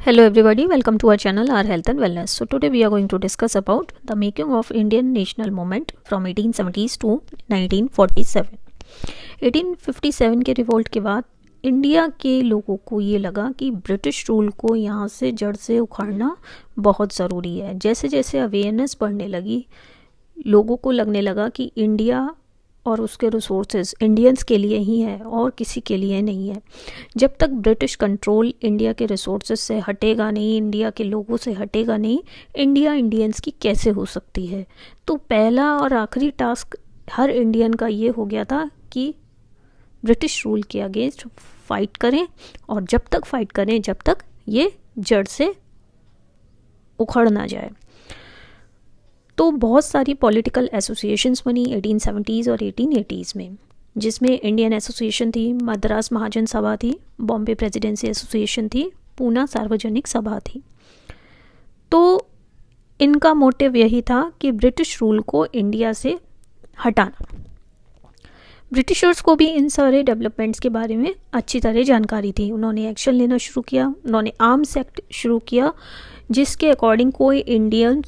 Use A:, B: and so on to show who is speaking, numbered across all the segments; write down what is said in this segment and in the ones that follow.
A: Hello everybody, welcome to our channel, our health and wellness. So today we are going to discuss about the making of Indian national movement from 1870s to 1947. 1857 के revolt के बाद India के लोगों को ये लगा कि British rule को यहाँ से जड़ से उखाड़ना बहुत ज़रूरी है। जैसे जैसे अवेयरनेस बढ़ने लगी, लोगों को लगने लगा कि इंडिया और उसके रिसोर्सेज इंडियंस के लिए ही है और किसी के लिए नहीं है। जब तक ब्रिटिश कंट्रोल इंडिया के रिसोर्सेज से हटेगा नहीं, इंडिया के लोगों से हटेगा नहीं, इंडिया इंडियंस की कैसे हो सकती है। तो पहला और आखिरी टास्क हर इंडियन का ये हो गया था कि ब्रिटिश रूल के अगेंस्ट फाइट करें, और जब तक फाइट करें जब तक ये जड़ से उखड़ ना जाए। तो बहुत सारी पॉलिटिकल एसोसिएशंस बनी 1870s और 1880s में, जिसमें इंडियन एसोसिएशन थी, मद्रास महाजन सभा थी, बॉम्बे प्रेसिडेंसी एसोसिएशन थी, पूना सार्वजनिक सभा थी। तो इनका मोटिव यही था कि ब्रिटिश रूल को इंडिया से हटाना। ब्रिटिशर्स को भी इन सारे डेवलपमेंट्स के बारे में अच्छी तरह जानकारी थी। उन्होंने एक्शन लेना शुरू किया। उन्होंने आर्म्स एक्ट शुरू किया, जिसके अकॉर्डिंग कोई इंडियन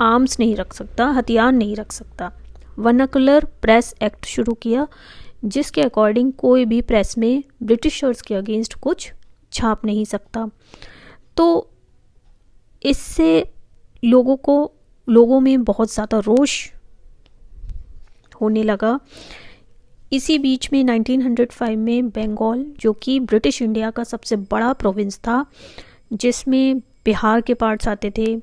A: आर्म्स नहीं रख सकता, हथियार नहीं रख सकता। वर्नाकुलर प्रेस एक्ट शुरू किया, जिसके अकॉर्डिंग कोई भी प्रेस में ब्रिटिशर्स के अगेंस्ट कुछ छाप नहीं सकता। तो इससे लोगों में बहुत ज़्यादा रोष होने लगा। इसी बीच में 1905 में बंगाल, जो कि ब्रिटिश इंडिया का सबसे बड़ा प्रोविंस था, जिसमें बिहार के पार्ट्स आते थे,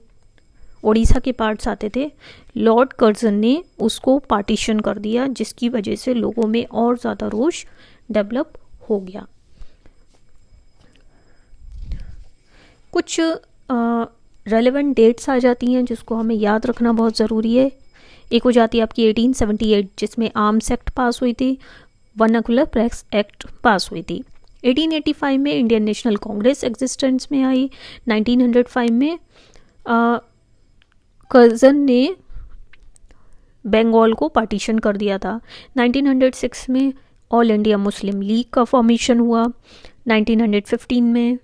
A: उड़ीसा के पार्ट्स आते थे, लॉर्ड कर्जन ने उसको पार्टीशन कर दिया, जिसकी वजह से लोगों में और ज़्यादा रोष डेवलप हो गया। कुछ रेलेवेंट डेट्स आ जाती हैं जिसको हमें याद रखना बहुत ज़रूरी है। एक हो जाती है आपकी 1878, जिसमें आर्म्स एक्ट पास हुई थी, वर्नाकुलर प्रेस एक्ट पास हुई थी। 1885 में इंडियन नेशनल कांग्रेस एग्जिस्टेंस में आई। 1905 में कर्जन ने बंगाल को पार्टीशन कर दिया था। 1906 में ऑल इंडिया मुस्लिम लीग का फॉर्मेशन हुआ। 1915 में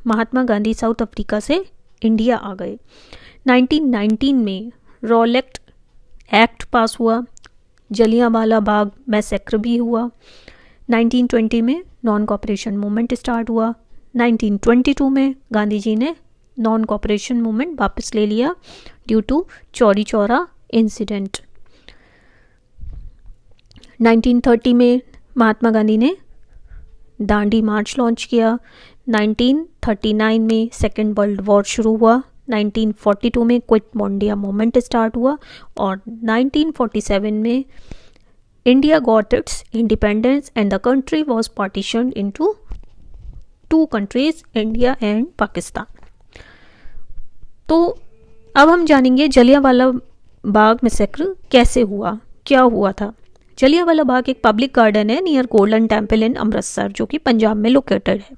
A: महात्मा गांधी साउथ अफ्रीका से इंडिया आ गए। 1919 में रॉलेट एक्ट पास हुआ। जलियांवाला बाग मैसेक्र भी हुआ। 1920 में नॉन कॉपरेशन मूवमेंट स्टार्ट हुआ। 1922 में गांधी जी ने नॉन कॉपरेशन मूवमेंट वापस ले लिया due to Chauri Chaura incident. 1930 में महात्मा गांधी ने दांडी मार्च लॉन्च किया। 1939 में सेकेंड वर्ल्ड वॉर शुरू हुआ। 1942 में क्विट इंडिया मूवमेंट स्टार्ट हुआ, और 1947 में India got its independence and the country was partitioned into 2 countries, India and Pakistan. तो अब हम जानेंगे जलियांवाला बाग मैसेक्र कैसे हुआ, क्या हुआ था। जलियांवाला बाग एक पब्लिक गार्डन है near golden temple in Amritsar, जो कि पंजाब में लोकेटेड है।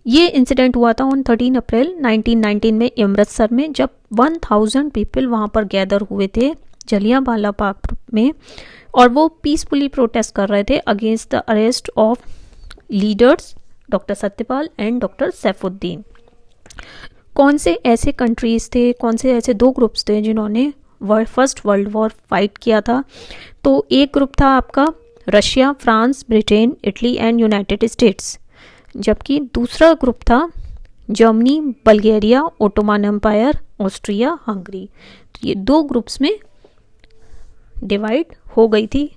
A: ये इंसिडेंट हुआ था ऑन 13 अप्रैल 1919 में अमृतसर में, जब 1000 पीपल वहाँ पर गैदर हुए थे जलियांवाला बाग में, और वो पीसफुली प्रोटेस्ट कर रहे थे against the arrest of leaders doctor Satyapal and doctor Saifuddin. कौन से ऐसे कंट्रीज थे, कौन से ऐसे 2 ग्रुप्स थे जिन्होंने फर्स्ट वर्ल्ड वॉर फाइट किया था? तो एक ग्रुप था आपका Russia, France, Britain, Italy and United States, जबकि दूसरा ग्रुप था Germany, Bulgaria, Ottoman Empire, Austria, Hungary. तो ये 2 ग्रुप्स में डिवाइड हो गई थी।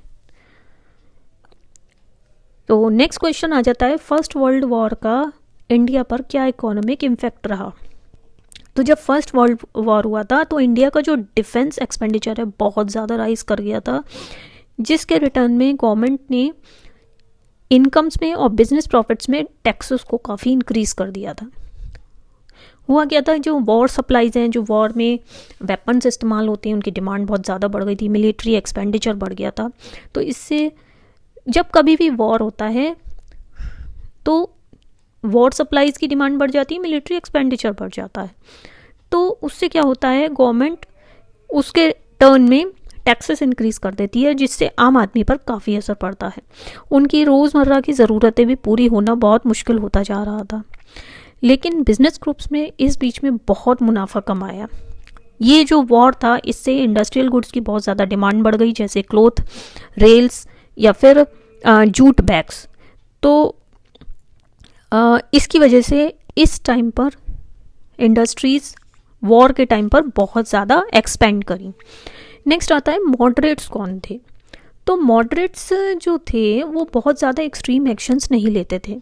A: तो नेक्स्ट क्वेश्चन आ जाता है, फर्स्ट वर्ल्ड वॉर का इंडिया पर क्या इकोनॉमिक इम्पैक्ट रहा? तो जब फर्स्ट वर्ल्ड वॉर हुआ था तो इंडिया का जो डिफेंस एक्सपेंडिचर है बहुत ज़्यादा राइज कर गया था, जिसके रिटर्न में गवर्नमेंट ने इनकम्स में और बिजनेस प्रॉफिट्स में टैक्सेस को काफ़ी इंक्रीज कर दिया था। हुआ क्या था, जो वॉर सप्लाईज हैं, जो वॉर में वेपन्स इस्तेमाल होते हैं, उनकी डिमांड बहुत ज़्यादा बढ़ गई थी, मिलिट्री एक्सपेंडिचर बढ़ गया था। तो इससे जब कभी भी वॉर होता है तो वॉर सप्लाईज की डिमांड बढ़ जाती है, मिलिट्री एक्सपेंडिचर बढ़ जाता है। तो उससे क्या होता है, गवर्नमेंट उसके टर्न में टैक्सेस इंक्रीज कर देती है, जिससे आम आदमी पर काफ़ी असर पड़ता है। उनकी रोज़मर्रा की ज़रूरतें भी पूरी होना बहुत मुश्किल होता जा रहा था। लेकिन बिजनेस ग्रुप्स में इस बीच में बहुत मुनाफा कमाया। ये जो वॉर था इससे इंडस्ट्रियल गुड्स की बहुत ज़्यादा डिमांड बढ़ गई, जैसे क्लोथ, रेल्स या फिर जूट बैग्स। तो इसकी वजह से इस टाइम पर इंडस्ट्रीज़ वॉर के टाइम पर बहुत ज़्यादा एक्सपेंड करी। नेक्स्ट आता है मॉडरेट्स कौन थे। तो मॉडरेट्स जो थे वो बहुत ज़्यादा एक्सट्रीम एक्शंस नहीं लेते थे।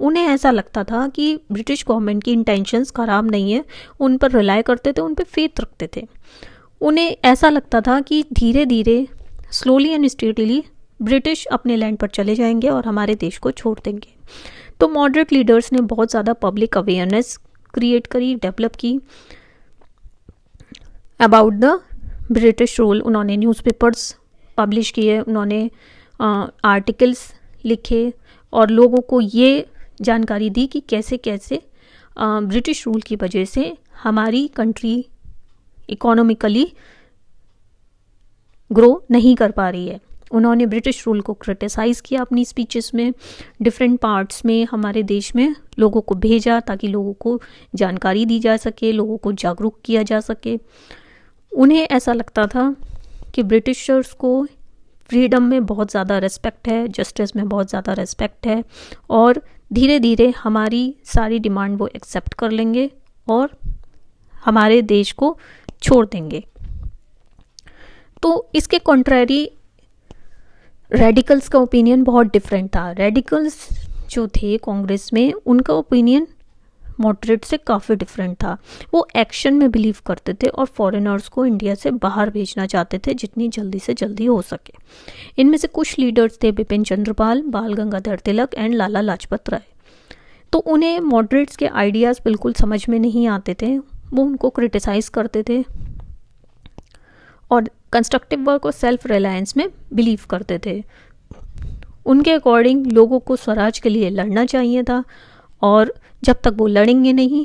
A: उन्हें ऐसा लगता था कि ब्रिटिश गवर्नमेंट की इंटेंशंस ख़राब नहीं है, उन पर रिलाई करते थे, उन पर फेथ रखते थे। उन्हें ऐसा लगता था कि धीरे धीरे स्लोली एंड स्टेडीली ब्रिटिश अपने लैंड पर चले जाएंगे और हमारे देश को छोड़ देंगे। तो मॉडरेट लीडर्स ने बहुत ज़्यादा पब्लिक अवेयरनेस क्रिएट करी, डेवलप की अबाउट द ब्रिटिश रूल। उन्होंने न्यूज़पेपर्स पब्लिश किए, उन्होंने आर्टिकल्स लिखे और लोगों को ये जानकारी दी कि कैसे कैसे ब्रिटिश रूल की वजह से हमारी कंट्री इकोनॉमिकली ग्रो नहीं कर पा रही है। उन्होंने ब्रिटिश रूल को क्रिटिसाइज़ किया अपनी स्पीचेस में, डिफरेंट पार्ट्स में हमारे देश में लोगों को भेजा ताकि लोगों को जानकारी दी जा सके, लोगों को जागरूक किया जा सके। उन्हें ऐसा लगता था कि ब्रिटिशर्स को फ्रीडम में बहुत ज़्यादा रेस्पेक्ट है, जस्टिस में बहुत ज़्यादा रेस्पेक्ट है और धीरे धीरे हमारी सारी डिमांड वो एक्सेप्ट कर लेंगे और हमारे देश को छोड़ देंगे। तो इसके कॉन्ट्ररी रेडिकल्स का ओपिनियन बहुत डिफरेंट था। रेडिकल्स जो थे कांग्रेस में, उनका ओपिनियन मॉडरेट से काफ़ी डिफरेंट था। वो एक्शन में बिलीव करते थे और फॉरेनर्स को इंडिया से बाहर भेजना चाहते थे जितनी जल्दी से जल्दी हो सके। इनमें से कुछ लीडर्स थे बिपिन चंद्रपाल, बाल गंगाधर तिलक एंड लाला लाजपत राय। तो उन्हें मॉडरेट्स के आइडियाज़ बिल्कुल समझ में नहीं आते थे, वो उनको क्रिटिसाइज़ करते थे और कंस्ट्रक्टिव वर्क और सेल्फ रिलायंस में बिलीव करते थे। उनके अकॉर्डिंग लोगों को स्वराज के लिए लड़ना चाहिए था और जब तक वो लड़ेंगे नहीं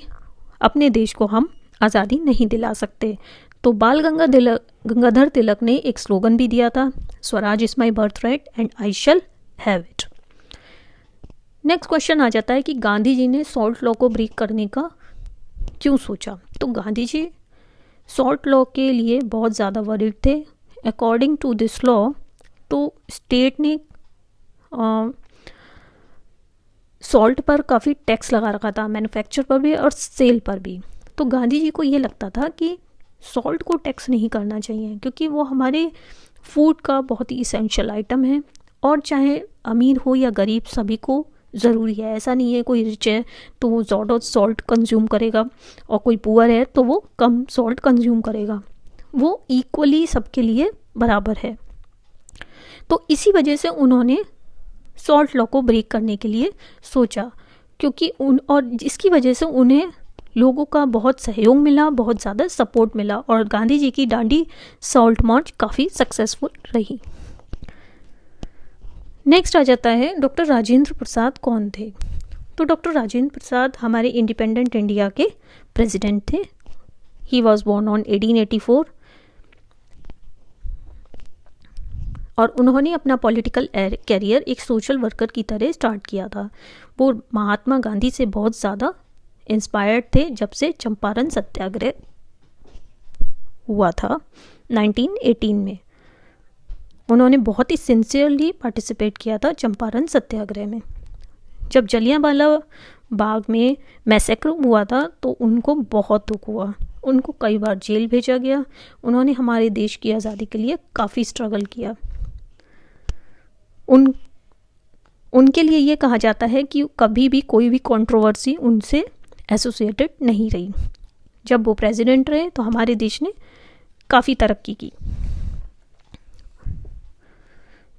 A: अपने देश को हम आज़ादी नहीं दिला सकते। तो बाल गंगाधर तिलक ने एक स्लोगन भी दिया था, Swaraj is my birthright and I shall have it. Next question आ जाता है कि गांधी जी ने सॉल्ट लॉ को ब्रेक करने का क्यों सोचा। तो गांधी जी सॉल्ट लॉ के लिए बहुत ज़्यादा वरीड थे। अकॉर्डिंग टू दिस लॉ तो स्टेट ने सॉल्ट पर काफ़ी टैक्स लगा रखा था, मैन्युफैक्चर पर भी और सेल पर भी। तो गांधी जी को ये लगता था कि सॉल्ट को टैक्स नहीं करना चाहिए क्योंकि वो हमारे फूड का बहुत ही इसेंशियल आइटम है और चाहे अमीर हो या गरीब सभी को ज़रूरी है। ऐसा नहीं है कोई रिच है तो वो ज़्यादा सॉल्ट कंज्यूम करेगा और कोई पुअर है तो वो कम सॉल्ट कंज्यूम करेगा, वो इक्वली सबके लिए बराबर है। तो इसी वजह से उन्होंने सॉल्ट लॉ को ब्रेक करने के लिए सोचा क्योंकि इसकी वजह से उन्हें लोगों का बहुत सहयोग मिला, बहुत ज़्यादा सपोर्ट मिला और गांधी जी की दांडी सॉल्ट मार्च काफ़ी सक्सेसफुल रही। नेक्स्ट आ जाता है डॉक्टर राजेंद्र प्रसाद कौन थे। तो डॉक्टर राजेंद्र प्रसाद हमारे इंडिपेंडेंट इंडिया के प्रेसिडेंट थे। ही वॉज बोर्न ऑन 1884 और उन्होंने अपना पॉलिटिकल कैरियर एक सोशल वर्कर की तरह स्टार्ट किया था। वो महात्मा गांधी से बहुत ज़्यादा इंस्पायर्ड थे जब से चंपारण सत्याग्रह हुआ था 1918 में। उन्होंने बहुत ही सिंसियरली पार्टिसिपेट किया था चंपारण सत्याग्रह में। जब जलियांवाला बाग में मैसेक्र हुआ था तो उनको बहुत दुख हुआ, उनको कई बार जेल भेजा गया। उन्होंने हमारे देश की आज़ादी के लिए काफ़ी स्ट्रगल किया। उनके लिए ये कहा जाता है कि कभी भी कोई भी कंट्रोवर्सी उनसे एसोसिएटेड नहीं रही। जब वो प्रेसिडेंट रहे तो हमारे देश ने काफ़ी तरक्की की।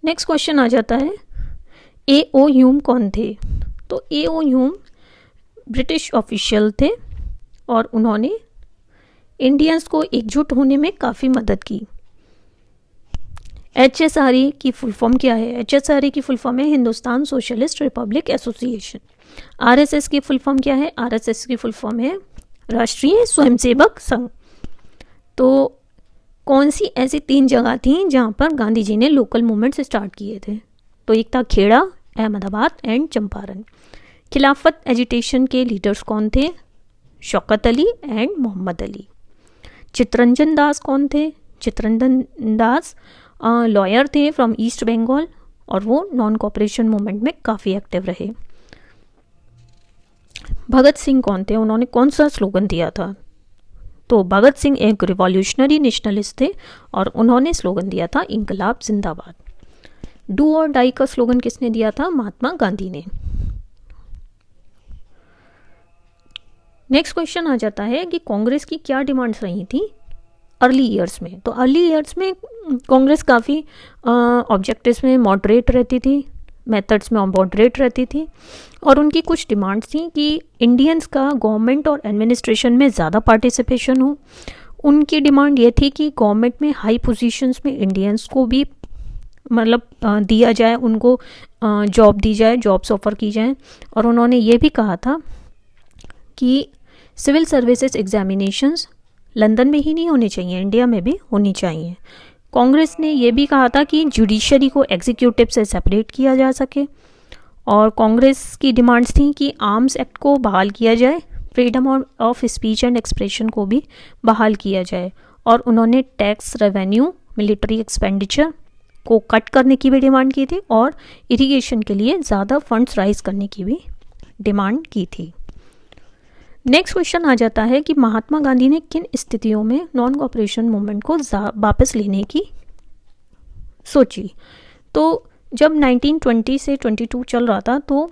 A: नेक्स्ट क्वेश्चन आ जाता है A.O. ह्यूम कौन थे। तो A.O. ह्यूम ब्रिटिश ऑफिशियल थे और उन्होंने इंडियंस को एकजुट होने में काफ़ी मदद की। HSRE की फुल फॉर्म क्या है। HSRE की फुल फॉर्म है Hindustan socialist Republic association. RSS की फुल फॉर्म क्या है। RSS की फुल फॉर्म है राष्ट्रीय स्वयंसेवक संघ। तो कौन सी ऐसी 3 जगह थी जहाँ पर गांधी जी ने लोकल मूवमेंट्स स्टार्ट किए थे। तो एक था खेड़ा, अहमदाबाद एंड चंपारण। खिलाफत एजिटेशन के लीडर्स कौन थे? शौकत अली एंड मोहम्मद अली। चित्तरंजन दास कौन थे? चित्तरंजन दास लॉयर थे फ्रॉम ईस्ट बंगाल और वो नॉन कॉपरेशन मूवमेंट में काफ़ी एक्टिव रहे। भगत सिंह कौन थे? उन्होंने कौन सा स्लोगन दिया था? तो भगत सिंह एक रिवॉल्यूशनरी नेशनलिस्ट थे और उन्होंने स्लोगन दिया था इंकलाब जिंदाबाद। डू और डाई का स्लोगन किसने दिया था? महात्मा गांधी ने। नेक्स्ट क्वेश्चन आ जाता है कि कांग्रेस की क्या डिमांड्स रही थी अर्ली ईयर्स में। तो अर्ली ईयर्स में कांग्रेस काफ़ी ऑब्जेक्टिव्स में मॉडरेट रहती थी, मेथड्स में मॉडरेट रहती थी और उनकी कुछ डिमांड्स थी कि इंडियंस का गवर्नमेंट और एडमिनिस्ट्रेशन में ज़्यादा पार्टिसिपेशन हो। उनकी डिमांड ये थी कि गवर्नमेंट में हाई पोजीशंस में इंडियंस को भी मतलब दिया जाए, उनको जॉब दी जाए, जॉब्स ऑफर की जाए। और उन्होंने ये भी कहा था कि सिविल सर्विसेज एग्जामिनेशंस लंदन में ही नहीं होने चाहिए, इंडिया में भी होनी चाहिए। कांग्रेस ने ये भी कहा था कि जुडिशरी को एग्जीक्यूटिव से सेपरेट किया जा सके और कांग्रेस की डिमांड्स थी कि आर्म्स एक्ट को बहाल किया जाए, freedom of speech and expression को भी बहाल किया जाए और उन्होंने टैक्स रेवेन्यू, मिलिट्री एक्सपेंडिचर को कट करने की भी डिमांड की थी और इरिगेशन के लिए ज़्यादा फंड्स राइज करने की भी डिमांड की थी। नेक्स्ट क्वेश्चन आ जाता है कि महात्मा गांधी ने किन स्थितियों में नॉन कॉपरेशन मूवमेंट को वापस लेने की सोची। तो जब 1920 से 22 चल रहा था तो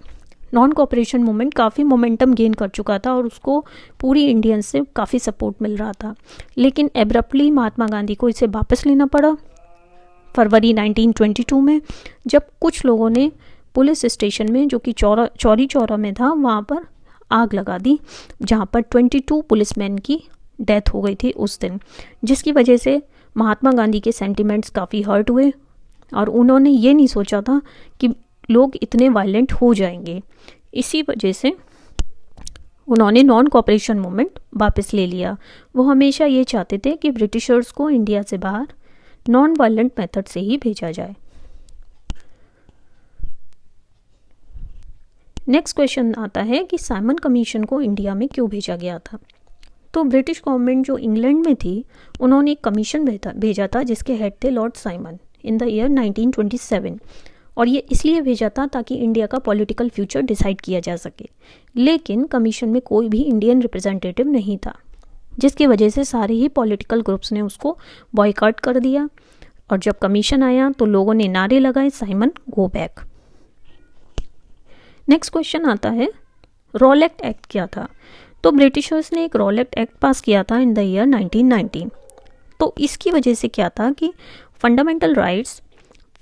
A: नॉन कॉपरेशन मूवमेंट काफ़ी मोमेंटम गेन कर चुका था और उसको पूरी इंडियंस से काफ़ी सपोर्ट मिल रहा था, लेकिन एब्रप्टली महात्मा गांधी को इसे वापस लेना पड़ा फरवरी 1922 में, जब कुछ लोगों ने पुलिस स्टेशन में जो कि चौरी चौरा में था वहाँ पर आग लगा दी, जहाँ पर 22 पुलिसमैन की डेथ हो गई थी उस दिन, जिसकी वजह से महात्मा गांधी के सेंटिमेंट्स काफ़ी हर्ट हुए और उन्होंने ये नहीं सोचा था कि लोग इतने वायलेंट हो जाएंगे। इसी वजह से उन्होंने नॉन कॉपरेशन मूवमेंट वापस ले लिया। वो हमेशा ये चाहते थे कि ब्रिटिशर्स को इंडिया से बाहर नॉन वायलेंट मेथड से ही भेजा जाए। नेक्स्ट क्वेश्चन आता है कि साइमन कमीशन को इंडिया में क्यों भेजा गया था। तो ब्रिटिश गवर्नमेंट जो इंग्लैंड में थी उन्होंने एक कमीशन भेजा था जिसके हेड थे Lord Simon in the year 1927 और ये इसलिए भेजा था ताकि इंडिया का पॉलिटिकल फ्यूचर डिसाइड किया जा सके, लेकिन कमीशन में कोई भी इंडियन रिप्रेजेंटेटिव नहीं था, जिसकी वजह से सारे ही पॉलिटिकल ग्रुप्स ने उसको बॉयकॉट कर दिया और जब कमीशन आया तो लोगों ने नारे लगाए Simon go back. Next question आता है रॉलेट एक्ट क्या था। तो ब्रिटिशर्स ने एक रॉलेट एक्ट पास किया था इन द ईयर 1919। तो इसकी वजह से क्या था कि fundamental rights,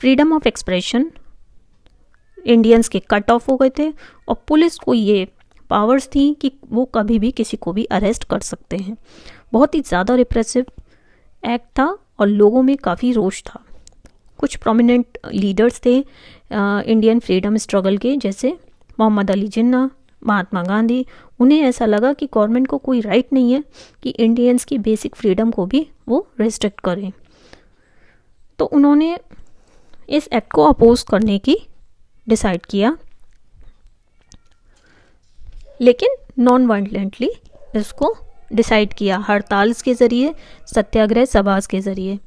A: freedom of expression Indians के कट ऑफ हो गए थे और पुलिस को ये पावर्स थी कि वो कभी भी किसी को भी अरेस्ट कर सकते हैं। बहुत ही ज़्यादा रिप्रेसिव एक्ट था और लोगों में काफ़ी रोष था। कुछ प्रोमिनेंट लीडर्स थे इंडियन फ्रीडम स्ट्रगल के, जैसे मोहम्मद अली जिन्ना, महात्मा गांधी। उन्हें ऐसा लगा कि गवर्नमेंट को कोई राइट नहीं है कि इंडियंस की बेसिक फ्रीडम को भी वो रिस्ट्रिक्ट करें, तो उन्होंने इस एक्ट को अपोज करने की डिसाइड किया, लेकिन नॉन वायलेंटली इसको डिसाइड किया, हड़ताल के ज़रिए, सत्याग्रह सभा के ज़रिए।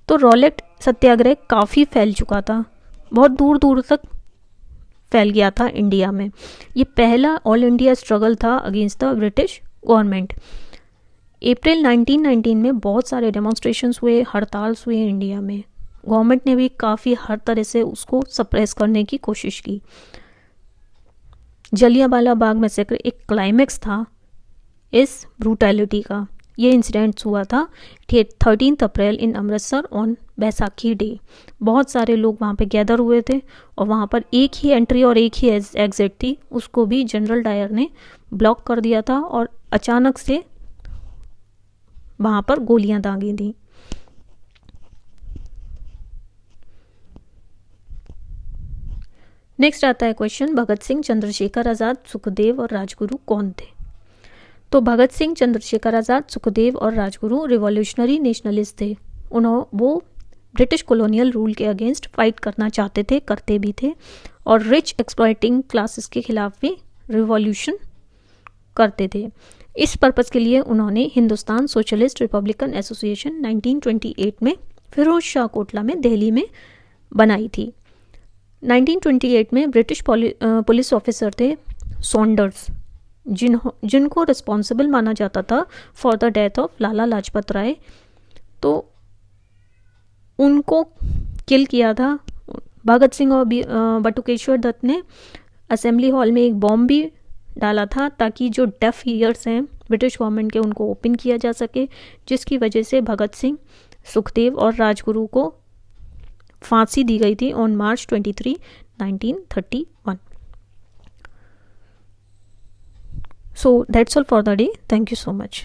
A: तो रॉलेट सत्याग्रह काफ़ी फैल चुका था, बहुत दूर दूर तक फैल गया था इंडिया में। ये पहला ऑल इंडिया स्ट्रगल था अगेंस्ट द ब्रिटिश गवर्नमेंट। अप्रैल 1919 में बहुत सारे डेमोन्स्ट्रेशंस हुए, हड़ताल्स हुए इंडिया में। गवर्नमेंट ने भी काफ़ी हर तरह से उसको सप्रेस करने की कोशिश की। जलियांवाला बाग मैसेकर एक क्लाइमेक्स था इस ब्रूटैलिटी का। ये इंसिडेंट्स हुआ था 13 अप्रैल इन अमृतसर ऑन बैसाखी डे। बहुत सारे लोग वहाँ पे गैदर हुए थे और वहाँ पर एक ही एंट्री और एक ही एग्जिट थी, उसको भी जनरल डायर ने ब्लॉक कर दिया था और अचानक से वहाँ पर गोलियां दागी थी। नेक्स्ट आता है क्वेश्चन, भगत सिंह, चंद्रशेखर आज़ाद, सुखदेव और राजगुरु कौन थे। तो भगत सिंह, चंद्रशेखर आज़ाद, सुखदेव और राजगुरु रिवॉल्यूशनरी नेशनलिस्ट थे। वो ब्रिटिश कॉलोनियल रूल के अगेंस्ट फाइट करना चाहते थे, करते भी थे और रिच एक्सप्लॉइटिंग क्लासेस के खिलाफ भी रिवॉल्यूशन करते थे। इस पर्पस के लिए उन्होंने हिंदुस्तान सोशलिस्ट रिपब्लिकन एसोसिएशन 1928 में फिरोज शाह कोटला में दिल्ली में बनाई थी। 1928 में ब्रिटिश पुलिस ऑफिसर थे सॉन्डर्स, जिनको रिस्पॉन्सिबल माना जाता था for the death of Lala Lajpat Rai. तो उनको किल किया था। भगत सिंह और बटुकेश्वर दत्त ने असेंबली हॉल में एक बॉम्ब भी डाला था ताकि जो डेफ ईयर्स हैं ब्रिटिश गवर्नमेंट के उनको ओपन किया जा सके, जिसकी वजह से भगत सिंह, सुखदेव और राजगुरु को फांसी दी गई थी on March 23, 1931. So that's all for the day. Thank you so much.